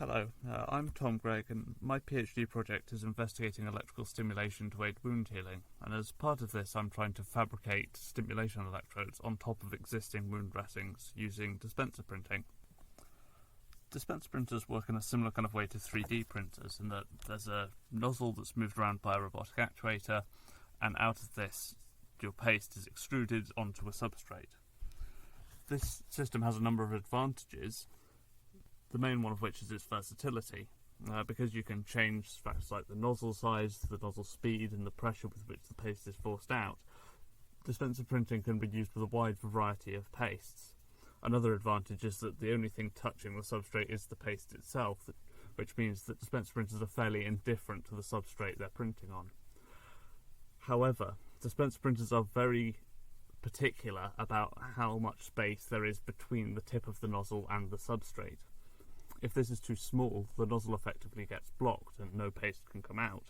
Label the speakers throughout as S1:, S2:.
S1: Hello, I'm Tom Greig, and my PhD project is investigating electrical stimulation to aid wound healing, and as part of this I'm trying to fabricate stimulation electrodes on top of existing wound dressings using dispenser printing. Dispenser printers work in a similar kind of way to 3D printers in that there's a nozzle that's moved around by a robotic actuator, and out of this your paste is extruded onto a substrate. This system has a number of advantages, the main one of which is its versatility, because you can change factors like the nozzle size, the nozzle speed, and the pressure with which the paste is forced out. Dispenser printing can be used with a wide variety of pastes. Another advantage is that the only thing touching the substrate is the paste itself, which means that dispenser printers are fairly indifferent to the substrate they're printing on. However, dispenser printers are very particular about how much space there is between the tip of the nozzle and the substrate. If this is too small, the nozzle effectively gets blocked and no paste can come out.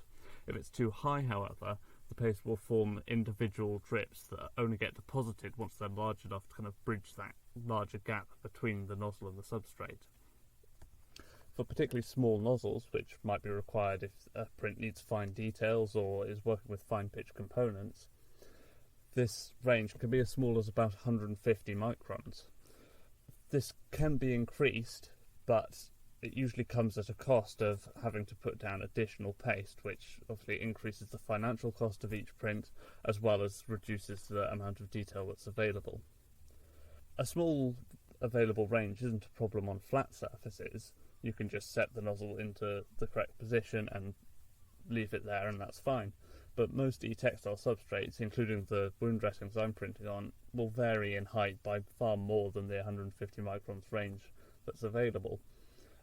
S1: If it's too high, however, the paste will form individual drips that only get deposited once they're large enough to kind of bridge that larger gap between the nozzle and the substrate. For particularly small nozzles, which might be required if a print needs fine details or is working with fine pitch components, this range can be as small as about 150 microns. This can be increased, but it usually comes at a cost of having to put down additional paste, which obviously increases the financial cost of each print as well as reduces the amount of detail that's available. A small available range isn't a problem on flat surfaces. You can just set the nozzle into the correct position and leave it there, and that's fine. But most E-Textile substrates, including the wound dressings I'm printing on, will vary in height by far more than the 150 microns range that's available,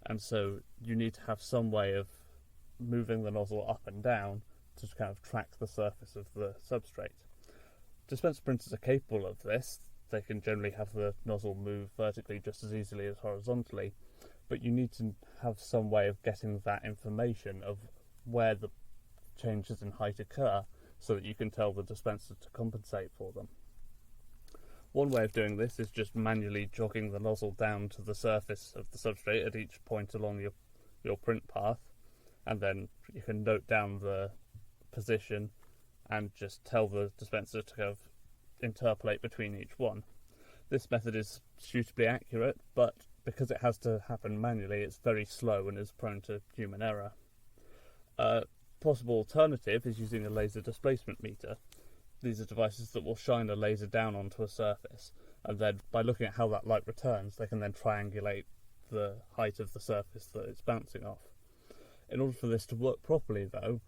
S1: and so you need to have some way of moving the nozzle up and down to kind of track the surface of the substrate. Dispenser printers are capable of this. They can generally have the nozzle move vertically just as easily as horizontally, but you need to have some way of getting that information of where the changes in height occur so that you can tell the dispenser to compensate for them. One way of doing this is just manually jogging the nozzle down to the surface of the substrate at each point along your print path, and then you can note down the position and just tell the dispenser to kind of interpolate between each one. This method is suitably accurate, but because it has to happen manually, it's very slow and is prone to human error. A possible alternative is using a laser displacement meter. These are devices that will shine a laser down onto a surface, and then by looking at how that light returns, they can then triangulate the height of the surface that it's bouncing off. In order for this to work properly, though,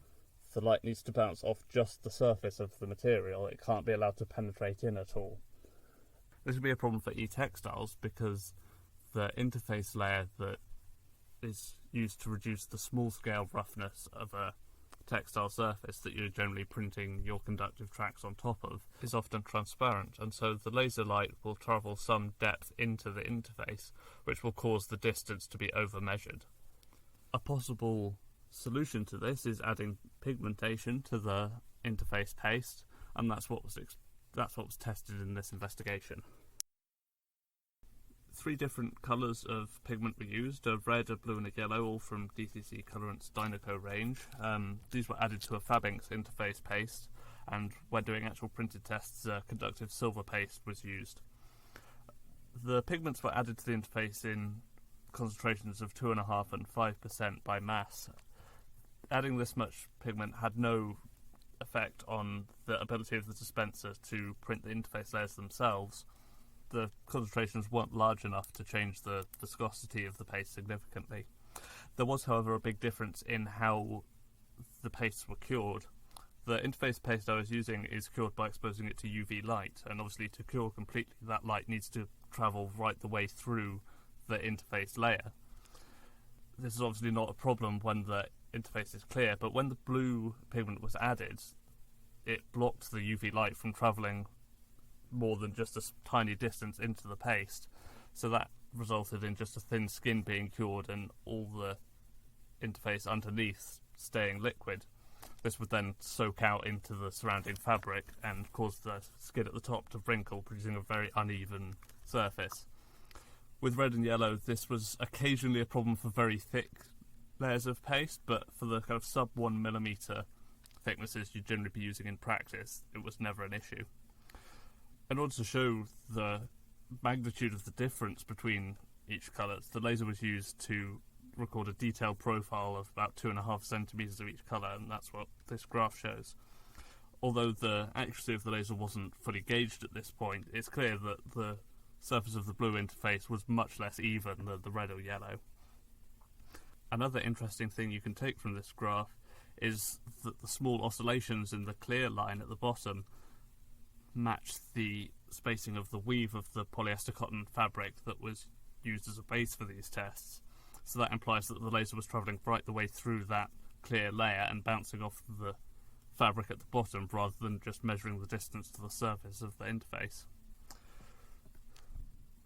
S1: the light needs to bounce off just the surface of the material. It can't be allowed to penetrate in at all. This would be a problem for E-Textiles because the interface layer that is used to reduce the small-scale roughness of a textile surface that you're generally printing your conductive tracks on top of is often transparent, and so the laser light will travel some depth into the interface, which will cause the distance to be over-measured. A possible solution to this is adding pigmentation to the interface paste, and that's what was tested in this investigation. 3 different colours of pigment were used, a red, a blue and a yellow, all from DCC Colorant's Dynaco range. These were added to a Fabanks interface paste, and when doing actual printed tests, conductive silver paste was used. The pigments were added to the interface in concentrations of 2.5% and 5% by mass. Adding this much pigment had no effect on the ability of the dispenser to print the interface layers themselves. The concentrations weren't large enough to change the viscosity of the paste significantly. There was, however, a big difference in how the pastes were cured. The interface paste I was using is cured by exposing it to UV light, and obviously to cure completely, that light needs to travel right the way through the interface layer. This is obviously not a problem when the interface is clear, but when the blue pigment was added, it blocked the UV light from travelling more than just a tiny distance into the paste, so that resulted in just a thin skin being cured and all the interface underneath staying liquid. This would then soak out into the surrounding fabric and cause the skin at the top to wrinkle, producing a very uneven surface. With red and yellow, this was occasionally a problem for very thick layers of paste, but for the kind of sub 1mm thicknesses you'd generally be using in practice, it was never an issue. In order to show the magnitude of the difference between each colour, the laser was used to record a detailed profile of about 2.5 centimetres of each colour, and that's what this graph shows. Although the accuracy of the laser wasn't fully gauged at this point, it's clear that the surface of the blue interface was much less even than the red or yellow. Another interesting thing you can take from this graph is that the small oscillations in the clear line at the bottom match the spacing of the weave of the polyester cotton fabric that was used as a base for these tests. So that implies that the laser was travelling right the way through that clear layer and bouncing off the fabric at the bottom rather than just measuring the distance to the surface of the interface.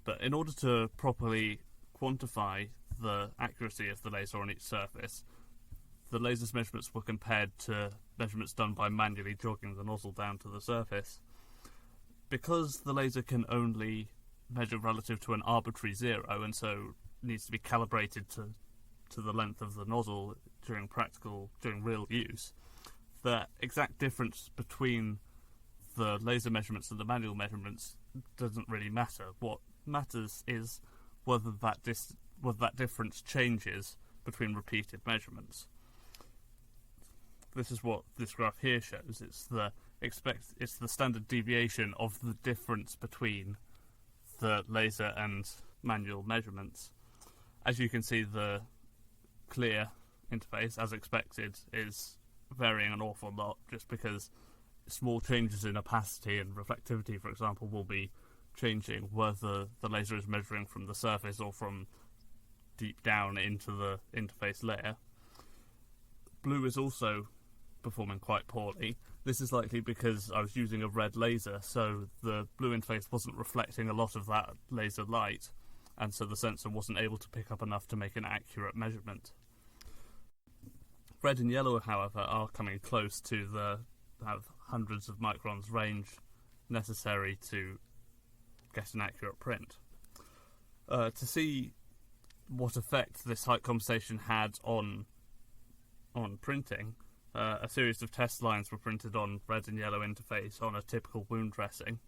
S1: But in order to properly quantify the accuracy of the laser on each surface, the laser's measurements were compared to measurements done by manually jogging the nozzle down to the surface. Because the laser can only measure relative to an arbitrary zero, and so needs to be calibrated to the length of the nozzle during real use, the exact difference between the laser measurements and the manual measurements doesn't really matter. What matters is whether that difference changes between repeated measurements. This is what this graph here shows. It's the standard deviation of the difference between the laser and manual measurements. As you can see, the clear interface, as expected, is varying an awful lot, just because small changes in opacity and reflectivity, for example, will be changing whether the laser is measuring from the surface or from deep down into the interface layer. Blue is also performing quite poorly. This is likely because I was using a red laser, so the blue interface wasn't reflecting a lot of that laser light, and so the sensor wasn't able to pick up enough to make an accurate measurement. Red and yellow, however, are coming close to the hundreds of microns range necessary to get an accurate print. To see what effect this height compensation had on printing, a series of test lines were printed on red and yellow interface on a typical wound dressing.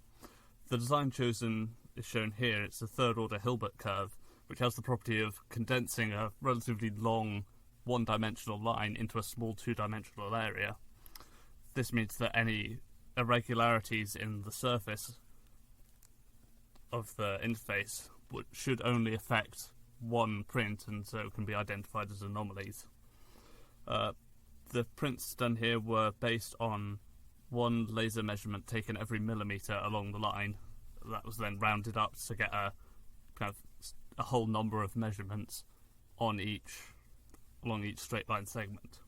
S1: The design chosen is shown here. It's a third-order Hilbert curve, which has the property of condensing a relatively long one-dimensional line into a small two-dimensional area. This means that any irregularities in the surface of the interface should only affect one print, and so can be identified as anomalies. The prints done here were based on one laser measurement taken every millimetre along the line. That was then rounded up to get a whole number of measurements along each straight line segment.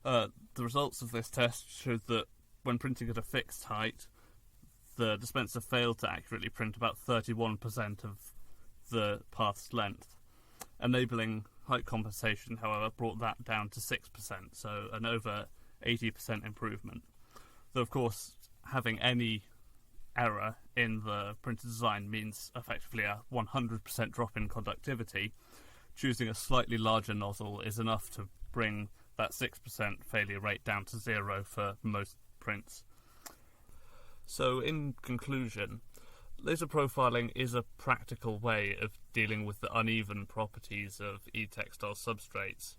S1: The results of this test showed that when printing at a fixed height, the dispenser failed to accurately print about 31% of the path's length. Enabling height compensation, however, brought that down to 6%, so an over 80% improvement. Though, of course, having any error in the printed design means effectively a 100% drop in conductivity. Choosing a slightly larger nozzle is enough to bring that 6% failure rate down to 0 for most prints. So, in conclusion, laser profiling is a practical way of dealing with the uneven properties of E-Textile substrates,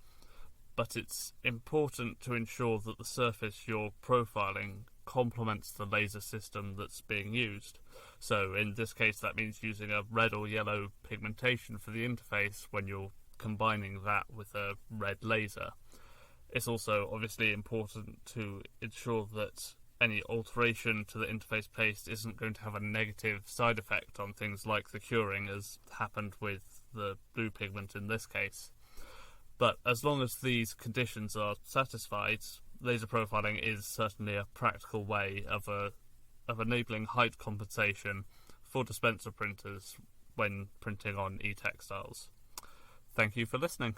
S1: but it's important to ensure that the surface you're profiling complements the laser system that's being used. So in this case that means using a red or yellow pigmentation for the interface when you're combining that with a red laser. It's also obviously important to ensure that any alteration to the interface paste isn't going to have a negative side effect on things like the curing, as happened with the blue pigment in this case. But as long as these conditions are satisfied, laser profiling is certainly a practical way of enabling height compensation for dispenser printers when printing on e-textiles. Thank you for listening.